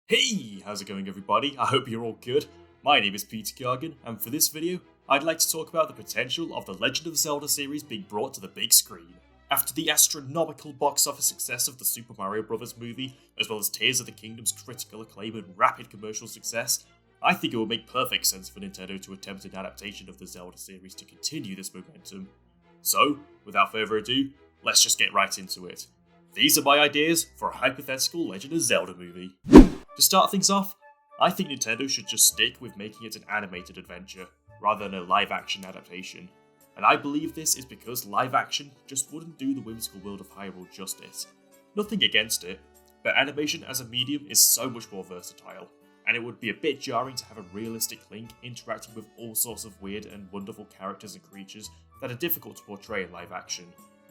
Hey, how's it going everybody? I hope you're all good. My name is Peter Gargan, and for this video, I'd like to talk about the potential of the Legend of Zelda series being brought to the big screen. After the astronomical box office success of the Super Mario Bros. Movie, as well as Tears of the Kingdom's critical acclaim and rapid commercial success, I think it would make perfect sense for Nintendo to attempt an adaptation of the Zelda series to continue this momentum. So, without further ado, let's just get right into it. These are my ideas for a hypothetical Legend of Zelda movie. To start things off, I think Nintendo should just stick with making it an animated adventure, rather than a live-action adaptation. And I believe this is because live-action just wouldn't do the whimsical world of Hyrule justice. Nothing against it, but animation as a medium is so much more versatile, and it would be a bit jarring to have a realistic Link interacting with all sorts of weird and wonderful characters and creatures that are difficult to portray in live-action.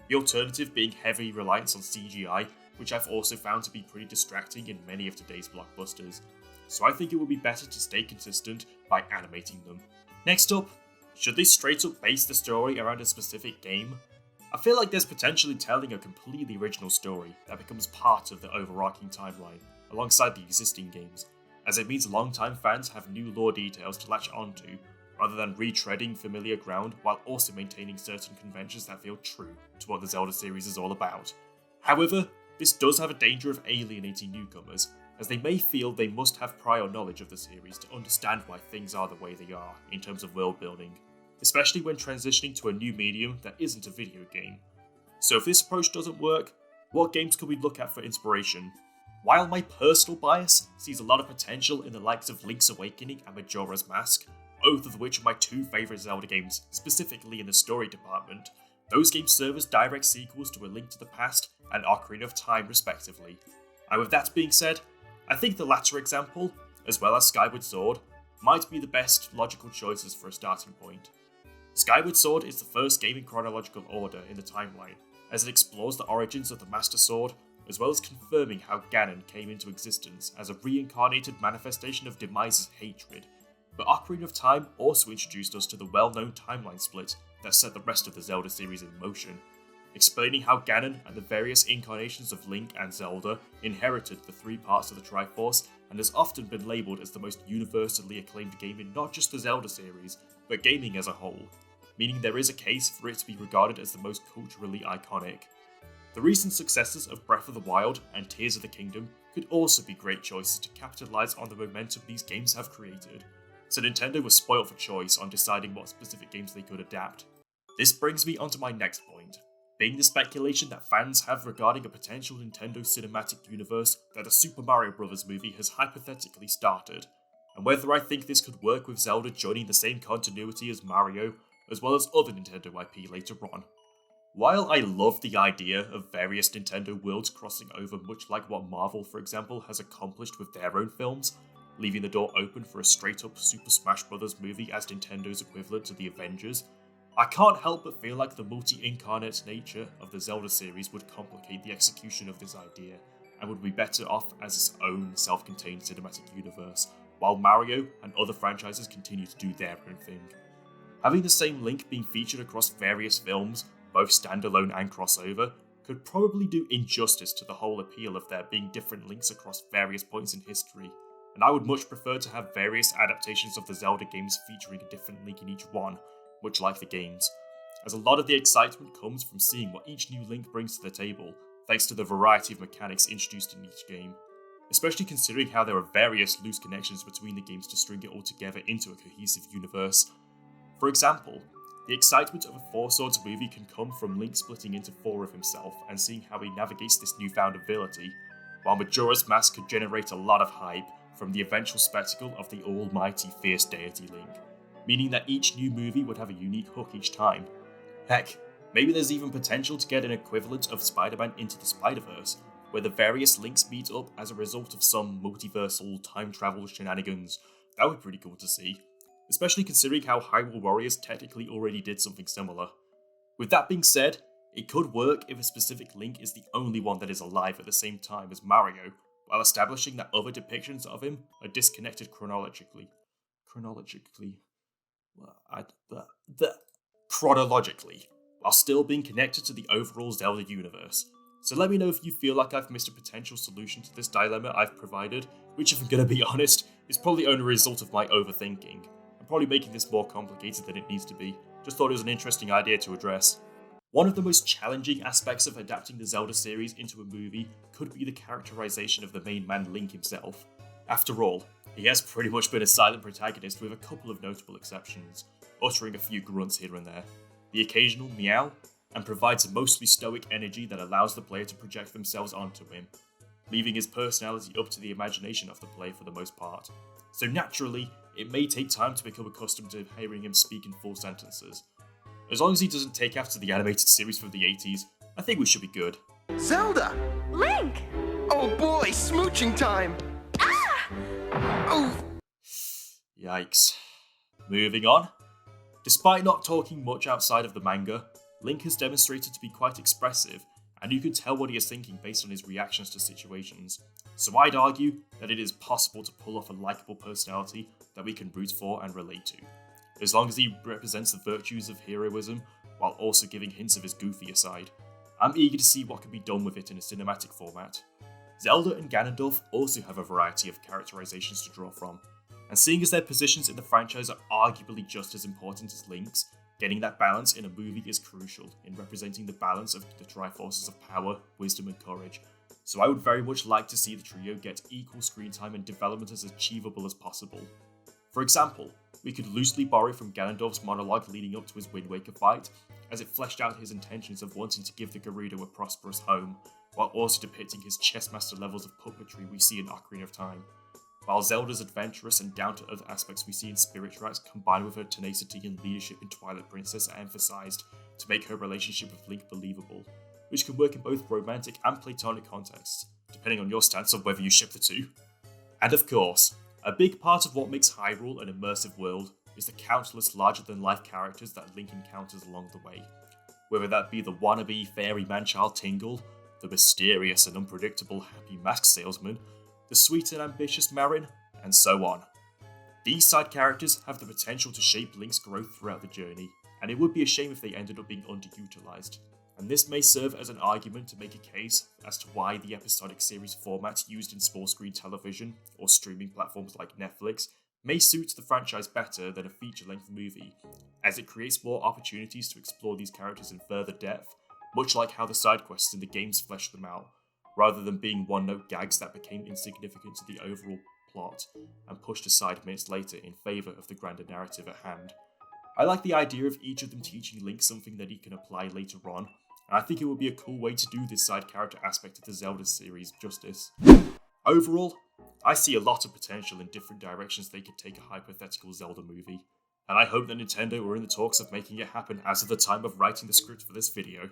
The alternative being heavy reliance on CGI, which I've also found to be pretty distracting in many of today's blockbusters, so I think it would be better to stay consistent by animating them. Next up, should they straight up base the story around a specific game? I feel like there's potentially telling a completely original story that becomes part of the overarching timeline, alongside the existing games, as it means longtime fans have new lore details to latch onto, rather than retreading familiar ground while also maintaining certain conventions that feel true to what the Zelda series is all about. However, this does have a danger of alienating newcomers, as they may feel they must have prior knowledge of the series to understand why things are the way they are in terms of world building, especially when transitioning to a new medium that isn't a video game. So if this approach doesn't work, what games could we look at for inspiration? While my personal bias sees a lot of potential in the likes of Link's Awakening and Majora's Mask, both of which are my two favourite Zelda games, specifically in the story department, those games serve as direct sequels to A Link to the Past and Ocarina of Time respectively. And with that being said, I think the latter example, as well as Skyward Sword, might be the best logical choices for a starting point. Skyward Sword is the first game in chronological order in the timeline, as it explores the origins of the Master Sword, as well as confirming how Ganon came into existence as a reincarnated manifestation of Demise's hatred. But Ocarina of Time also introduced us to the well-known timeline split that set the rest of the Zelda series in motion, explaining how Ganon and the various incarnations of Link and Zelda inherited the three parts of the Triforce, and has often been labelled as the most universally acclaimed game in not just the Zelda series, but gaming as a whole, meaning there is a case for it to be regarded as the most culturally iconic. The recent successes of Breath of the Wild and Tears of the Kingdom could also be great choices to capitalise on the momentum these games have created, so Nintendo was spoilt for choice on deciding what specific games they could adapt. This brings me onto my next point, being the speculation that fans have regarding a potential Nintendo cinematic universe that the Super Mario Bros. Movie has hypothetically started, and whether I think this could work with Zelda joining the same continuity as Mario, as well as other Nintendo IP later on. While I love the idea of various Nintendo worlds crossing over, much like what Marvel, for example, has accomplished with their own films, leaving the door open for a straight-up Super Smash Bros. Movie as Nintendo's equivalent to the Avengers, I can't help but feel like the multi-incarnate nature of the Zelda series would complicate the execution of this idea, and would be better off as its own self-contained cinematic universe, while Mario and other franchises continue to do their own thing. Having the same Link being featured across various films, both standalone and crossover, could probably do injustice to the whole appeal of there being different Links across various points in history, and I would much prefer to have various adaptations of the Zelda games featuring a different Link in each one, much like the games, as a lot of the excitement comes from seeing what each new Link brings to the table, thanks to the variety of mechanics introduced in each game, especially considering how there are various loose connections between the games to string it all together into a cohesive universe. For example, the excitement of a Four Swords movie can come from Link splitting into four of himself and seeing how he navigates this newfound ability, while Majora's Mask could generate a lot of hype from the eventual spectacle of the almighty fierce deity Link, meaning that each new movie would have a unique hook each time. Heck, maybe there's even potential to get an equivalent of Spider-Man Into the Spider-Verse, where the various Links meet up as a result of some multiversal time travel shenanigans. That would be pretty cool to see, especially considering how Hyrule Warriors technically already did something similar. With that being said, it could work if a specific Link is the only one that is alive at the same time as Mario, while establishing that other depictions of him are disconnected chronologically, while still being connected to the overall Zelda universe. So let me know if you feel like I've missed a potential solution to this dilemma I've provided, which if I'm gonna be honest, is probably only a result of my overthinking. I'm probably making this more complicated than it needs to be, just thought it was an interesting idea to address. One of the most challenging aspects of adapting the Zelda series into a movie could be the characterization of the main man Link himself. After all, he has pretty much been a silent protagonist with a couple of notable exceptions, uttering a few grunts here and there, the occasional meow, and provides a mostly stoic energy that allows the player to project themselves onto him, leaving his personality up to the imagination of the player for the most part. So naturally, it may take time to become accustomed to hearing him speak in full sentences. As long as he doesn't take after the animated series from the 80s, I think we should be good. Zelda! Link! Oh boy, smooching time! Ah! Oh! Yikes. Moving on. Despite not talking much outside of the manga, Link has demonstrated to be quite expressive, and you can tell what he is thinking based on his reactions to situations. So I'd argue that it is possible to pull off a likeable personality that we can root for and relate to, as long as he represents the virtues of heroism while also giving hints of his goofier side. I'm eager to see what can be done with it in a cinematic format. Zelda and Ganondorf also have a variety of characterizations to draw from, and seeing as their positions in the franchise are arguably just as important as Link's, getting that balance in a movie is crucial in representing the balance of the Triforces of power, wisdom and courage. So I would very much like to see the trio get equal screen time and development as achievable as possible. For example, we could loosely borrow from Ganondorf's monologue leading up to his Wind Waker fight, as it fleshed out his intentions of wanting to give the Gerudo a prosperous home, while also depicting his chessmaster levels of puppetry we see in Ocarina of Time. While Zelda's adventurous and down-to-earth aspects we see in Spirit Tracks combined with her tenacity and leadership in Twilight Princess are emphasised to make her relationship with Link believable, which can work in both romantic and platonic contexts, depending on your stance on whether you ship the two. And of course, a big part of what makes Hyrule an immersive world is the countless larger-than-life characters that Link encounters along the way. Whether that be the wannabe fairy man-child Tingle, the mysterious and unpredictable happy mask salesman, the sweet and ambitious Marin, and so on. These side characters have the potential to shape Link's growth throughout the journey, and it would be a shame if they ended up being underutilized. And this may serve as an argument to make a case as to why the episodic series format used in small screen television or streaming platforms like Netflix may suit the franchise better than a feature-length movie, as it creates more opportunities to explore these characters in further depth, much like how the side quests in the games flesh them out, rather than being one-note gags that became insignificant to the overall plot and pushed aside minutes later in favour of the grander narrative at hand. I like the idea of each of them teaching Link something that he can apply later on, and I think it would be a cool way to do this side character aspect of the Zelda series justice. Overall, I see a lot of potential in different directions they could take a hypothetical Zelda movie, and I hope that Nintendo are in the talks of making it happen as of the time of writing the script for this video.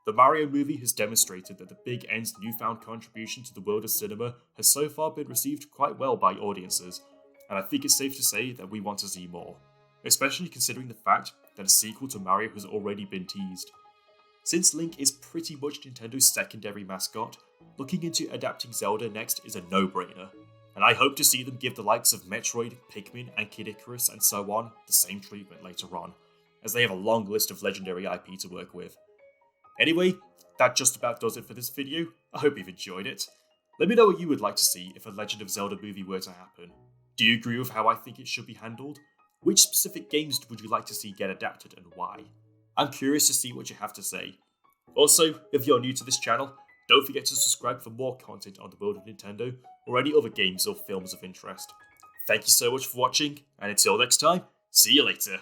The Mario movie has demonstrated that the Big N's newfound contribution to the world of cinema has so far been received quite well by audiences, and I think it's safe to say that we want to see more, especially considering the fact that a sequel to Mario has already been teased. Since Link is pretty much Nintendo's secondary mascot, looking into adapting Zelda next is a no-brainer, and I hope to see them give the likes of Metroid, Pikmin and Kid Icarus and so on the same treatment later on, as they have a long list of legendary IP to work with. Anyway, that just about does it for this video. I hope you've enjoyed it. Let me know what you would like to see if a Legend of Zelda movie were to happen. Do you agree with how I think it should be handled? Which specific games would you like to see get adapted and why? I'm curious to see what you have to say. Also, if you're new to this channel, don't forget to subscribe for more content on the world of Nintendo or any other games or films of interest. Thank you so much for watching, and until next time, see you later.